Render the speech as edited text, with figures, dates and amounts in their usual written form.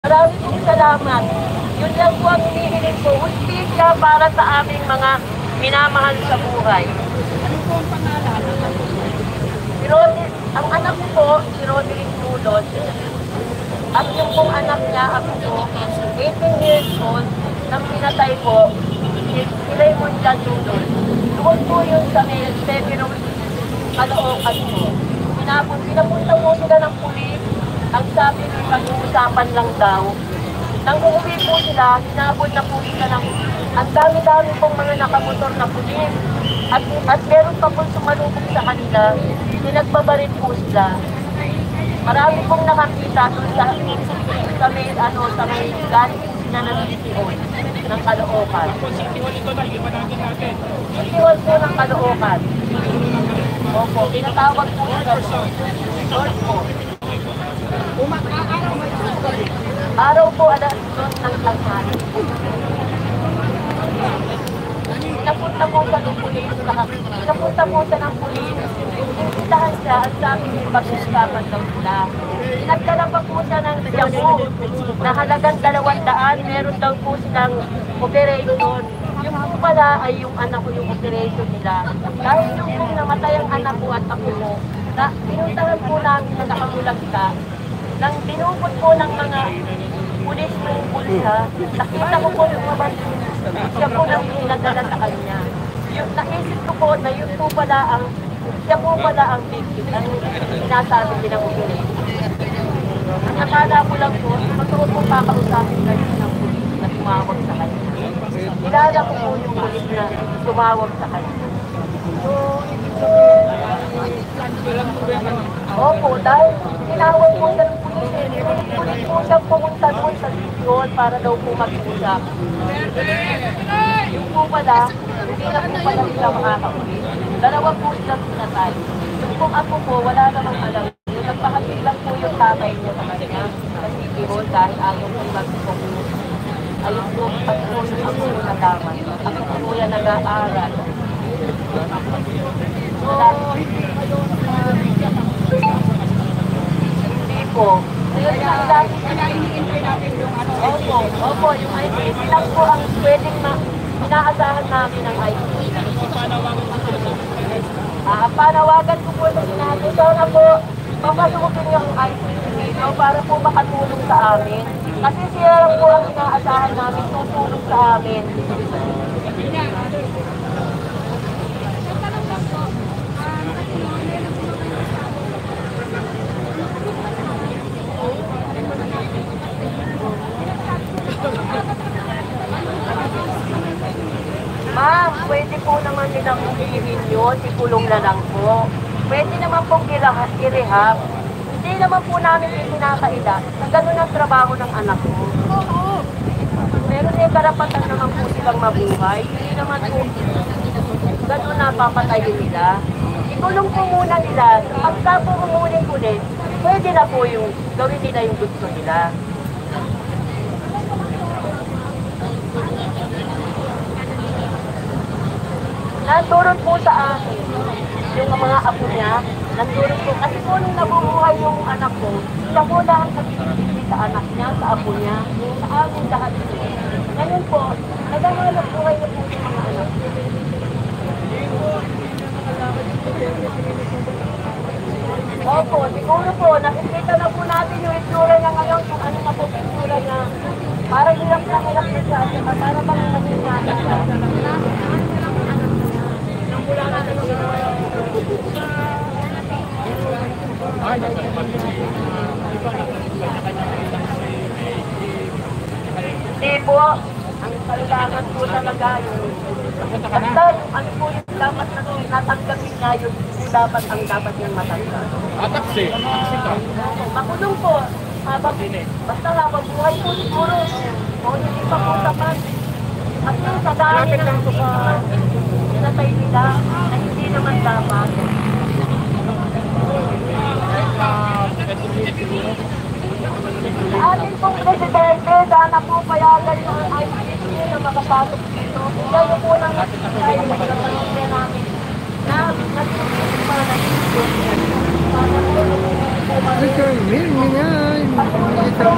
Maraming pong salamat. Yun lang po ang hinihiling ko. Hustisya para sa aming mga minamahal sa buhay. Ano po ang pangalan? Si Roderick, ang anak ko po, si Roderick Mulot. At yung pong anak niya, ako po, 18 years old, nang pinatay po, si Raymond Jan Mulot. Doon po yun sa may Severus, Caloocan po. Pinapunta po sila ng pulis. Ang sabi ng pag-uusapan lang daw. Nang uuwi po sila, hinabot na po sila ng ang dami-dami pong mga nakamotor na pulis. At meron pa po sumalubog sa kanila, pinagbabarit po sila. Marami pong nakakita doon sa may galing sila ng City Hall ng Caloocan. City Hall ito na, iwanagin natin. City Hall po ng Caloocan. Opo, pinatawag po sila doon po. Araw po, alas doon ng tanghali. Napunta po sa ng pulis. Napunta po sa ng pulis. Imbitahan siya at sabi niya pag-usapan daw sila. Nagdala pa po siya ng jamu na halagang 200. Meron daw po silang operation. Yung po pala ay yung anak ko yung operation nila. Dahil yung po namatay ang anak ko at ako mo, pinuntahan po namin na nakamulagka. Nang dinupot po ng mga pulis ng bulsa, nakita ko po yung mga siya po nang pinadala sa kanya. Yung naisip ko po na yun po pala ang, siya po pala ang victim, ang sinasabi nilang operation. Ang akala ko lang po, magtuot po kakausapin kayo ng pulis na tumawag sa kanya. Kilala ko po yung pulis na tumawag sa kanya. So, opo, dahil tinawag po siya ng pulis eh. Pulis po siya pumunta doon sa Sityon para daw po mag-usap. Yung po pala, hindi na po pala sila makakaulit. Dalawa po silang pinatay. Yung pong ako po, wala namang alam. Nagpakasig lang po yung tatay niya sa kanya sa Sityon dahil ayaw po mag-focus. Ayaw po pag-focus ako na daman. Ako po yan nag-aaral. Hindi po. Opo, yung ICC lang po ang pwedeng inaasahan namin ng ICC. Panawagan ko po sa sinabi. Sana po, papasukin niyo ang ICC dito para po makatulong sa amin. Kasi siya lang po ang inaasahan namin tutulong sa amin. Ma'am, pwede po naman nilang ulihin yun, ikulong na lang po. Pwede naman pong i-rehab. Hindi naman po namin itinakaila na gano'n ang trabaho ng anak ko. Meron yung karapatan naman po silang mabuhay. Hindi naman po gano'n na papatayin nila. Ikulong po muna nila. Pagka po umulit-ulit, pwede na po yung gawin nila yung gusto nila. Nandurot po sa akin, yung mga apo niya, nandurot po. Kasi po nung nabubuhay yung anak ko, siya po lahat nagbibigay sa anak niya, sa apo niya, sa amin lahat po. Ngayon po, naghahanap buhay na po yung mga anak ko. Opo, siguro po, nakikita na po natin yung itsura niya ngayon, kung ano na po yung itsura niya. Parang hirap na siya, para bang masinata siya. Hindi po, ang kailangan po talaga yun. Basta ano po yung dapat na natanggapin niya yun, dapat ang dapat niyang matanggap. Taksi ka. Makulong po, basta habang buhay po siguro, o hindi pa po sapat. At yung sa dami ng pinatay nila, na hindi naman dapat. Sa atin pong presidente, sana po payagan yung ICC na makapasok dito. Yan yung po nang tayo namin na nagsusunod para na dito. Sana po Ito, minyan. Ito,